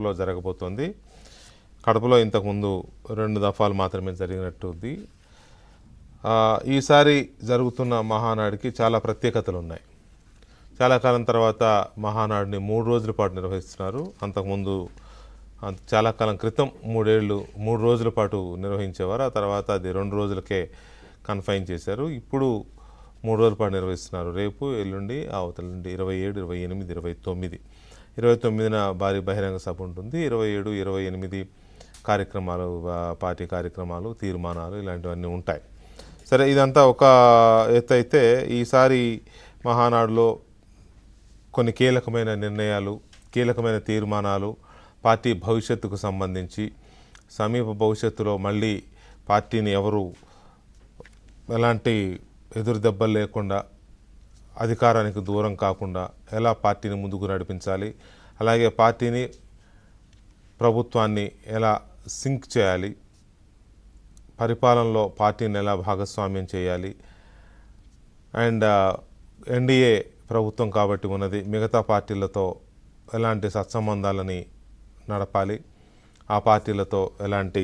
లో జరగబోతోంది. కడపలో ఇంతకుముందు 2 దఫాలు మాత్రమే జరిగినట్టుంది. ఈసారి జరుగుతున్న మహానాడుకి చాలా ప్రత్యేకతలు ఉన్నాయి. చాలా కాలం తర్వాత మహానాడుని 3 రోజుల పాటు నిర్వహిస్తున్నారు. అంతకుముందు చాలా కాలం క్రితం 3 రోజుల పాటు నిర్వహించేవారు. ఆ తర్వాత అది 2 రోజులకే కన్ఫైన్ చేశారు. ఇప్పుడు 3 రోజుల పాటు నిర్వహిస్తున్నారు. రేపు, ఎల్లుండి, అవతల నుండి 27, 28, 29. 29న భారీ బహిరంగ సభ ఉంటుంది. 27, 28 కార్యక్రమాలు, పార్టీ కార్యక్రమాలు, తీర్మానాలు ఇలాంటివన్నీ ఉంటాయి. సరే, ఇదంతా ఒక ఎత్తు అయితే ఈసారి మహానాడులో కొన్ని కీలకమైన నిర్ణయాలు, కీలకమైన తీర్మానాలు, పార్టీ భవిష్యత్తుకు సంబంధించి, సమీప భవిష్యత్తులో మళ్ళీ పార్టీని ఎవరు ఎలాంటి ఎదురు దెబ్బలు లేకుండా, అధికారానికి దూరం కాకుండా ఎలా పార్టీని ముందుకు నడిపించాలి, అలాగే పార్టీని, ప్రభుత్వాన్ని ఎలా సింక్ చేయాలి, పరిపాలనలో పార్టీని ఎలా భాగస్వామ్యం చేయాలి, అండ్ ఎన్డీఏ ప్రభుత్వం కాబట్టి ఉన్నది, మిగతా పార్టీలతో ఎలాంటి సత్సంబంధాలని నడపాలి, ఆ పార్టీలతో ఎలాంటి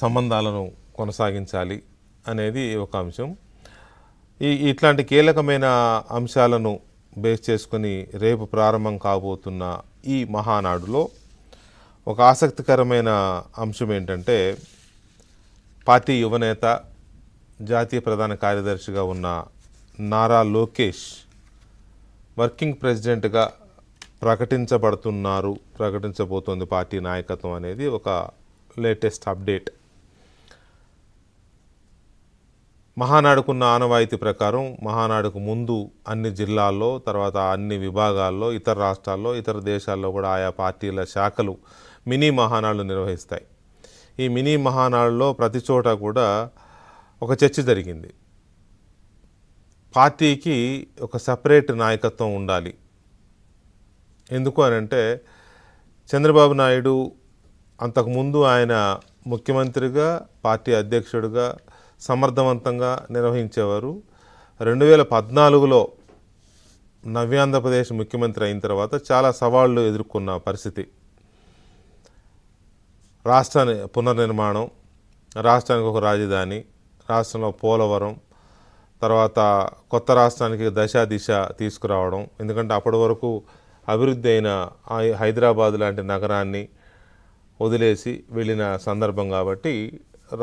సంబంధాలను కొనసాగించాలి అనేది ఒక అంశం. ఇట్లాంటి కీలకమైన అంశాలను బేస్ చేసుకుని రేపు ప్రారంభం కాబోతున్న ఈ మహానాడులో ఒక ఆసక్తికరమైన అంశం ఏంటంటే, పార్టీ యువనేత, జాతీయ ప్రధాన కార్యదర్శిగా ఉన్న నారా లోకేష్ వర్కింగ్ ప్రెసిడెంట్గా ప్రకటించబోతోంది పార్టీ నాయకత్వం అనేది ఒక లేటెస్ట్ అప్డేట్. మహానాడుకున్న ఆనవాయితీ ప్రకారం మహానాడుకు ముందు అన్ని జిల్లాల్లో, తర్వాత అన్ని విభాగాల్లో, ఇతర రాష్ట్రాల్లో, ఇతర దేశాల్లో కూడా ఆయా పార్టీల శాఖలు మినీ మహానాడులు నిర్వహిస్తాయి. ఈ మినీ మహానాడులో ప్రతి చోట కూడా ఒక చర్చ జరిగింది. పార్టీకి ఒక సపరేట్ నాయకత్వం ఉండాలి. ఎందుకు అనంటే, చంద్రబాబు నాయుడు అంతకుముందు ఆయన ముఖ్యమంత్రిగా, పార్టీ అధ్యక్షుడిగా సమర్థవంతంగా నిర్వహించేవారు. 2014లో నవ్యాంధ్రప్రదేశ్ ముఖ్యమంత్రి అయిన తర్వాత చాలా సవాళ్లు ఎదుర్కొన్న పరిస్థితి. రాష్ట్రాన్ని పునర్నిర్మాణం, రాష్ట్రానికి ఒక రాజధాని, రాష్ట్రంలో పోలవరం, తర్వాత కొత్త రాష్ట్రానికి దిశ తీసుకురావడం. ఎందుకంటే అప్పటి వరకు అభివృద్ధి అయిన హైదరాబాద్ లాంటి నగరాన్ని వదిలేసి వెళ్ళిన సందర్భం కాబట్టి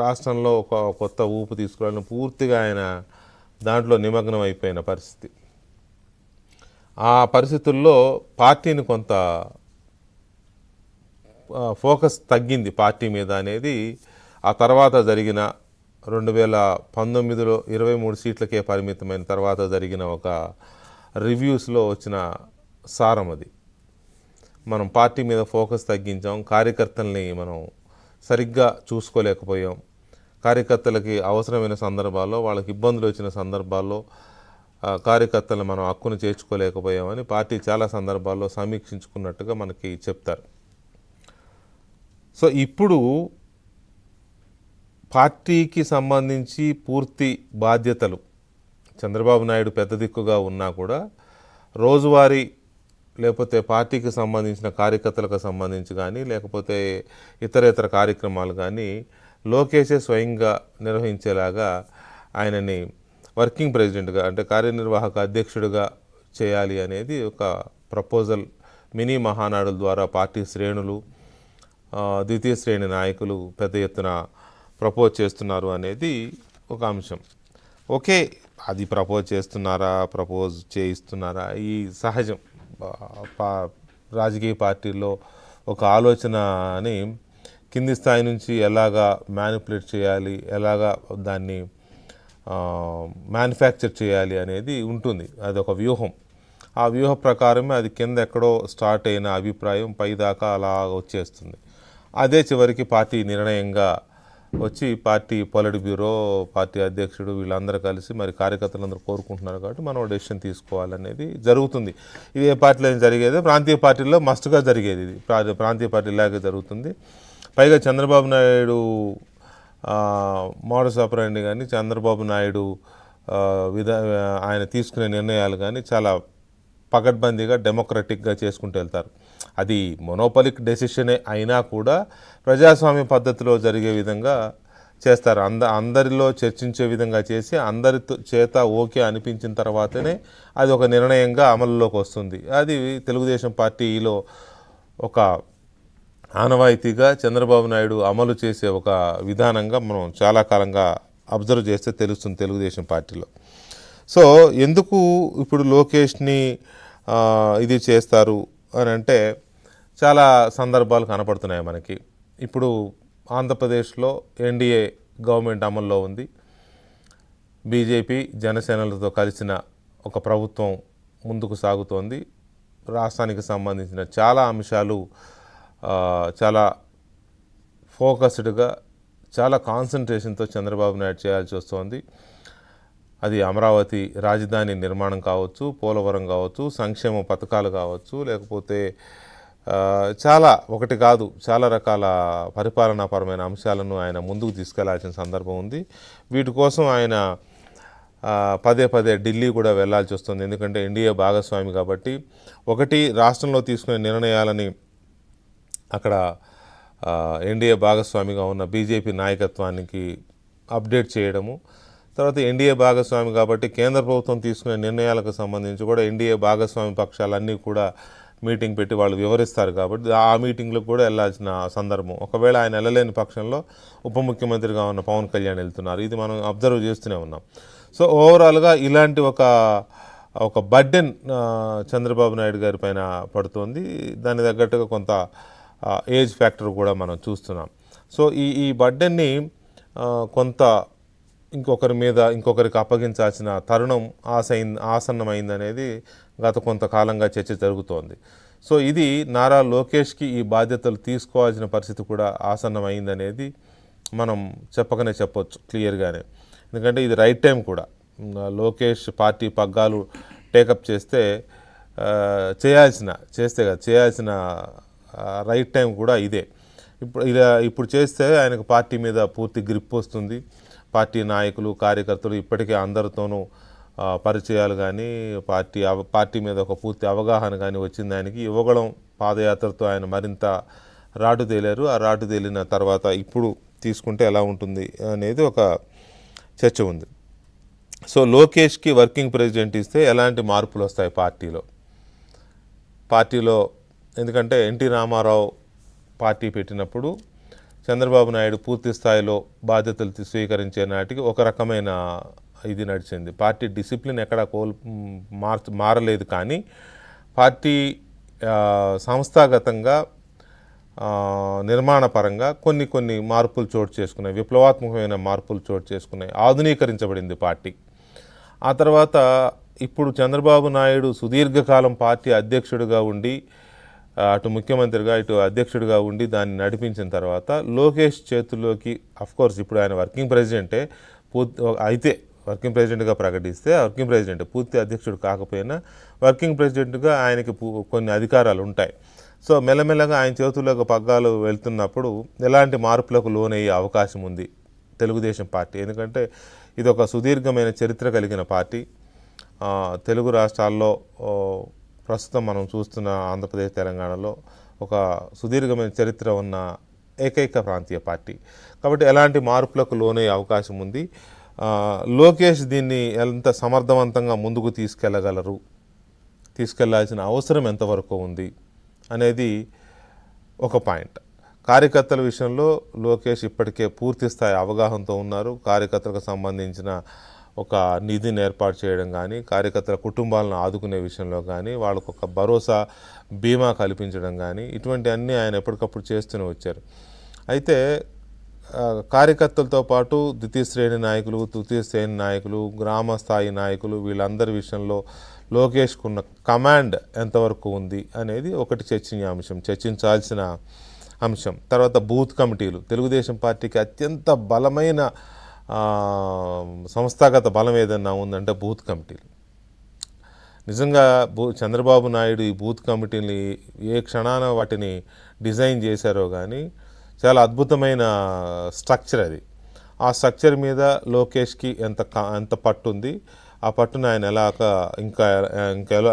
రాష్ట్రంలో ఒక కొత్త ఊపు తీసుకురావాలని పూర్తిగా ఆయన దాంట్లో నిమగ్నం అయిపోయిన పరిస్థితి. ఆ పరిస్థితుల్లో పార్టీని కొంత ఫోకస్ తగ్గింది పార్టీ మీద అనేది ఆ తర్వాత జరిగిన 2019లో 23 సీట్లకే పరిమితమైన తర్వాత జరిగిన ఒక రివ్యూస్లో వచ్చిన సారం అది. మనం పార్టీ మీద ఫోకస్ తగ్గించాం, కార్యకర్తల్ని మనం సరిగ్గా చూసుకోలేకపోయాం, కార్యకర్తలకి అవసరమైన సందర్భాల్లో, వాళ్ళకి ఇబ్బందులు వచ్చిన సందర్భాల్లో కార్యకర్తలను మనం హక్కును చేర్చుకోలేకపోయామని పార్టీ చాలా సందర్భాల్లో సమీక్షించుకున్నట్టుగా మనకి చెప్తారు. సో ఇప్పుడు పార్టీకి సంబంధించి పూర్తి బాధ్యతలు చంద్రబాబు నాయుడు పెద్ద దిక్కుగా ఉన్నా కూడా రోజువారీ లేకపోతే పార్టీకి సంబంధించిన కార్యకర్తలకు సంబంధించి కానీ, లేకపోతే ఇతర కార్యక్రమాలు కానీ లోకేషే స్వయంగా నిర్వహించేలాగా ఆయనని వర్కింగ్ ప్రెసిడెంట్గా, అంటే కార్యనిర్వాహక అధ్యక్షుడిగా చేయాలి అనేది ఒక ప్రపోజల్ మినీ మహానాడుల ద్వారా పార్టీ శ్రేణులు, ద్వితీయ శ్రేణి నాయకులు పెద్ద ఎత్తున ప్రపోజ్ చేస్తున్నారు అనేది ఒక అంశం. ఓకే, అది ప్రపోజ్ చేయిస్తున్నారా ఈ సహజం. రాజకీయ పార్టీల్లో ఒక ఆలోచనని కింది స్థాయి నుంచి ఎలాగా మ్యానిపులేట్ చేయాలి, ఎలాగా దాన్ని మ్యానుఫ్యాక్చర్ చేయాలి అనేది ఉంటుంది. అది ఒక వ్యూహం. ఆ వ్యూహ ప్రకారమే అది కింద ఎక్కడో స్టార్ట్ అయిన అభిప్రాయం పైదాకా అలా వచ్చేస్తుంది. అదే చివరికి పార్టీ నిర్ణయంగా వచ్చి పార్టీ పొలిట్ బ్యూరో, పార్టీ అధ్యక్షుడు వీళ్ళందరూ కలిసి మరి కార్యకర్తలందరూ కోరుకుంటున్నారు కాబట్టి మనం డెసిషన్ తీసుకోవాలనేది జరుగుతుంది. ఇది ఏ పార్టీలో జరిగేది, ప్రాంతీయ పార్టీల్లో మస్ట్గా జరిగేది. ఇది ప్రాంతీయ పార్టీలాగే జరుగుతుంది. పైగా చంద్రబాబు నాయుడు మోడస్ ఆపరెండి కానీ, చంద్రబాబు నాయుడు ఆయన తీసుకునే నిర్ణయాలు కానీ చాలా పకడ్బందీగా, డెమోక్రటిక్గా చేసుకుంటూ వెళ్తారు. అది మొనోపలిక్ డెసిషనే అయినా కూడా ప్రజాస్వామ్య పద్ధతిలో జరిగే విధంగా చేస్తారు. అందరిలో చర్చించే విధంగా చేసి అందరి చేత ఓకే అనిపించిన తర్వాతనే అది ఒక నిర్ణయంగా అమలులోకి వస్తుంది. అది తెలుగుదేశం పార్టీలో ఒక ఆనవాయితీగా చంద్రబాబు నాయుడు అమలు చేసే ఒక విధానంగా మనం చాలా కాలంగా అబ్జర్వ్ చేస్తే తెలుస్తుంది తెలుగుదేశం పార్టీలో. సో ఎందుకు ఇప్పుడు లోకేష్ని ఇది చేస్తారు అని అంటే చాలా సందర్భాలు కనపడుతున్నాయి మనకి. ఇప్పుడు ఆంధ్రప్రదేశ్లో ఎన్డీఏ గవర్నమెంట్ అమల్లో ఉంది. బీజేపీ జనసేనలతో కలిసిన ఒక ప్రభుత్వం ముందుకు సాగుతోంది. రాష్ట్రానికి సంబంధించిన చాలా అంశాలు చాలా ఫోకస్డ్గా చాలా కాన్సన్ట్రేషన్తో చంద్రబాబు నాయుడు చేయాల్సి వస్తుంది. అది అమరావతి రాజధాని నిర్మాణం కావచ్చు, పోలవరం కావచ్చు, సంక్షేమ పథకాలు కావచ్చు, లేకపోతే చాలా ఒకటి కాదు చాలా రకాల పరిపాలనాపరమైన అంశాలను ఆయన ముందుకు తీసుకెళ్లాల్సిన సందర్భం ఉంది. వీటి కోసం ఆయన పదే పదే ఢిల్లీ కూడా వెళ్లాల్సి వస్తుంది. ఎందుకంటే ఎన్డీఏ భాగస్వామి కాబట్టి ఒకటి రాష్ట్రంలో తీసుకునే నిర్ణయాలని అక్కడ ఎన్డీఏ భాగస్వామిగా ఉన్న బీజేపీ నాయకత్వానికి అప్డేట్ చేయడము, తర్వాత ఎన్డీఏ భాగస్వామి కాబట్టి కేంద్ర ప్రభుత్వం తీసుకునే నిర్ణయాలకు సంబంధించి కూడా ఎన్డీఏ భాగస్వామి పక్షాలన్నీ కూడా మీటింగ్ పెట్టి వాళ్ళు వివరిస్తారు కాబట్టి ఆ మీటింగ్లకు కూడా వెళ్ళాల్సిన సందర్భం. ఒకవేళ ఆయన వెళ్ళలేని పక్షంలో ఉప ముఖ్యమంత్రిగా ఉన్న పవన్ కళ్యాణ్ వెళ్తున్నారు. ఇది మనం అబ్జర్వ్ చేస్తూనే ఉన్నాం. సో ఓవరాల్గా ఇలాంటి ఒక బర్డెన్ చంద్రబాబు నాయుడు గారి పైన పడుతోంది. దాని తగ్గట్టుగా కొంత ఏజ్ ఫ్యాక్టర్ కూడా మనం చూస్తున్నాం. సో ఈ బర్డెన్ని కొంత ఇంకొకరికి అప్పగించాల్సిన తరుణం ఆసన్నమైందనేది గత కొంతకాలంగా చర్చ జరుగుతోంది. సో ఇది నారా లోకేష్కి ఈ బాధ్యతలు తీసుకోవాల్సిన పరిస్థితి కూడా ఆసన్నమైందనేది మనం చెప్పకనే చెప్పొచ్చు క్లియర్గానే. ఎందుకంటే ఇది రైట్ టైం కూడా. లోకేష్ పార్టీ పగ్గాలు టేకప్ చేయాల్సిన రైట్ టైం కూడా ఇదే. ఇప్పుడు చేస్తే ఆయనకు పార్టీ మీద పూర్తి గ్రిప్ వస్తుంది. పార్టీ నాయకులు కార్యకర్తలు ఇప్పటికే అందరితోనూ పరిచయాలు కానీ పార్టీ మీద ఒక పూర్తి అవగాహన కానీ వచ్చింది ఆయనకి. యువగళం పాదయాత్రతో ఆయన మరింత రాటు తేలారు. ఆ రాటు తేలిన తర్వాత ఇప్పుడు తీసుకుంటే ఎలా ఉంటుంది అనేది ఒక చర్చ ఉంది. సో లోకేష్కి వర్కింగ్ ప్రెసిడెంట్ ఇస్తే ఎలాంటి మార్పులు వస్తాయి పార్టీలో ఎందుకంటే ఎన్టీ రామారావు పార్టీ పెట్టినప్పుడు చంద్రబాబు నాయుడు పూర్తి స్థాయిలో బాధ్యతలు స్వీకరించే నాటికి ఒక రకమైన ఇది నడిచింది. పార్టీ డిసిప్లిన్ ఎక్కడా మారలేదు, కానీ పార్టీ సంస్థాగతంగా నిర్మాణపరంగా కొన్ని మార్పులు చోటు చేసుకున్నాయి, విప్లవాత్మకమైన మార్పులు చోటు చేసుకున్నాయి, ఆధునీకరించబడింది పార్టీ. ఆ తర్వాత ఇప్పుడు చంద్రబాబు నాయుడు సుదీర్ఘకాలం పార్టీ అధ్యక్షుడిగా ఉండి అటు ముఖ్యమంత్రిగా ఇటు అధ్యక్షుడిగా ఉండి దాన్ని నడిపించిన తర్వాత లోకేష్ చేతుల్లోకి అఫ్కోర్స్ ఇప్పుడు ఆయన వర్కింగ్ ప్రెసిడెంటే అయితే వర్కింగ్ ప్రెసిడెంట్గా ప్రకటిస్తే వర్కింగ్ ప్రెసిడెంట్ పూర్తి అధ్యక్షుడు కాకపోయినా వర్కింగ్ ప్రెసిడెంట్గా ఆయనకి కొన్ని అధికారాలు ఉంటాయి. సో మెల్లమెల్లగా ఆయన చేతుల్లోకి పగ్గాలు వెళ్తున్నప్పుడు ఎలాంటి మార్పులకు లోనయ్యే అవకాశం ఉంది తెలుగుదేశం పార్టీ. ఎందుకంటే ఇది ఒక సుదీర్ఘమైన చరిత్ర కలిగిన పార్టీ. తెలుగు రాష్ట్రాల్లో ప్రస్తుతం మనం చూస్తున్న ఆంధ్రప్రదేశ్ తెలంగాణలో ఒక సుదీర్ఘమైన చరిత్ర ఉన్న ఏకైక ప్రాంతీయ పార్టీ కాబట్టి ఎలాంటి మార్పులకు లోనయ్యే అవకాశం ఉంది. లోకేష్ దీన్ని ఎంత సమర్థవంతంగా ముందుకు తీసుకెళ్లాల్సిన అవసరం ఎంతవరకు ఉంది అనేది ఒక పాయింట్. కార్యకర్తల విషయంలో లోకేష్ ఇప్పటికే పూర్తి స్థాయి అవగాహనతో ఉన్నారు. కార్యకర్తలకు సంబంధించిన ఒక నిధిని ఏర్పాటు చేయడం కానీ, కార్యకర్తల కుటుంబాలను ఆదుకునే విషయంలో కానీ, వాళ్ళకు ఒక భరోసా బీమా కల్పించడం కానీ, ఇటువంటి అన్నీ ఆయన ఎప్పటికప్పుడు చేస్తూనే వచ్చారు. అయితే కార్యకర్తలతో పాటు ద్వితీయ శ్రేణి నాయకులు, తృతీయ శ్రేణి నాయకులు, గ్రామ స్థాయి నాయకులు వీళ్ళందరి విషయంలో లోకేష్కున్న కమాండ్ ఎంతవరకు ఉంది అనేది ఒకటి చర్చించాల్సిన అంశం. తర్వాత బూత్ కమిటీలు తెలుగుదేశం పార్టీకి అత్యంత బలమైన సంస్థాగత బలం ఏదన్నా ఉందంటే బూత్ కమిటీలు. నిజంగా చంద్రబాబు నాయుడు ఈ బూత్ కమిటీని ఏ క్షణాన వాటిని డిజైన్ చేశారో కానీ చాలా అద్భుతమైన స్ట్రక్చర్ అది. ఆ స్ట్రక్చర్ మీద లోకేష్కి ఎంత పట్టుంది, ఆ పట్టును ఆయన ఇంకా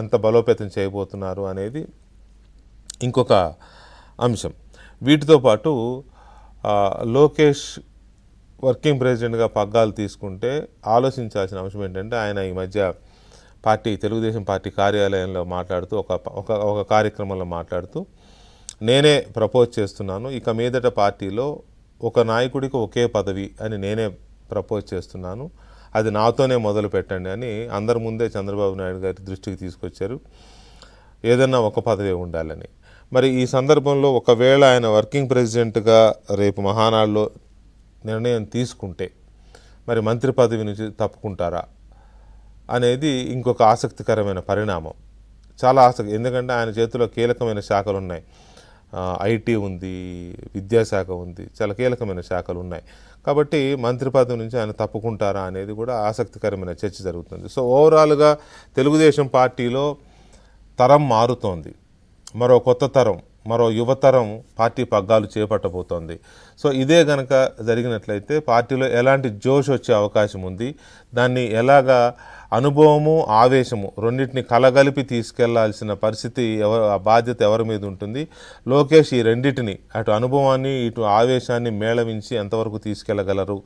ఎంత బలోపేతం చేయబోతున్నారు అనేది ఇంకొక అంశం. వీటితో పాటు లోకేష్ వర్కింగ్ ప్రెసిడెంట్గా పగ్గాలు తీసుకుంటే ఆలోచించాల్సిన అంశం ఏంటంటే, ఆయన ఈ మధ్య తెలుగుదేశం పార్టీ కార్యాలయంలో మాట్లాడుతూ ఒక కార్యక్రమంలో మాట్లాడుతూ, నేనే ప్రపోజ్ చేస్తున్నాను, ఇక మీదట పార్టీలో ఒక నాయకుడికి ఒకే పదవి అని నేనే ప్రపోజ్ చేస్తున్నాను, అది నాతోనే మొదలు పెట్టండి అని అందరి ముందే చంద్రబాబు నాయుడు గారి దృష్టికి తీసుకొచ్చారు. ఏదన్నా ఒక పదవి ఉండాలని. మరి ఈ సందర్భంలో ఒకవేళ ఆయన వర్కింగ్ ప్రెసిడెంట్గా రేపు మహానాడులో నిర్ణయం తీసుకుంటే మరి మంత్రి పదవి నుంచి తప్పుకుంటారా అనేది ఇంకొక ఆసక్తికరమైన పరిణామం. చాలా ఆసక్తి, ఎందుకంటే ఆయన చేతిలో కీలకమైన శాఖలు ఉన్నాయి. ఐటీ ఉంది, విద్యాశాఖ ఉంది, చాలా కీలకమైన శాఖలు ఉన్నాయి. కాబట్టి మంత్రి పదవి నుంచి ఆయన తప్పుకుంటారా అనేది కూడా ఆసక్తికరమైన చర్చ జరుగుతుంది. సో ఓవరాల్గా తెలుగుదేశం పార్టీలో తరం మారుతోంది. మరో కొత్త తరం, మరో యువతరం పార్టీ పగ్గాలు చేపట్టబోతోంది. సో ఇదే గనక జరిగినట్లయితే పార్టీలో ఎలాంటి జోష్ వచ్చే అవకాశం ఉంది, దాన్ని ఎలాగా అనుభవము ఆవేశము రెండింటిని కలగలిపి తీసుకెళ్లాల్సిన పరిస్థితి ఆ బాధ్యత ఎవరి మీద ఉంటుంది, లోకేష్ ఈ రెండింటిని, అటు అనుభవాన్ని ఇటు ఆవేశాన్ని మేళవించి ఎంతవరకు తీసుకెళ్లగలరు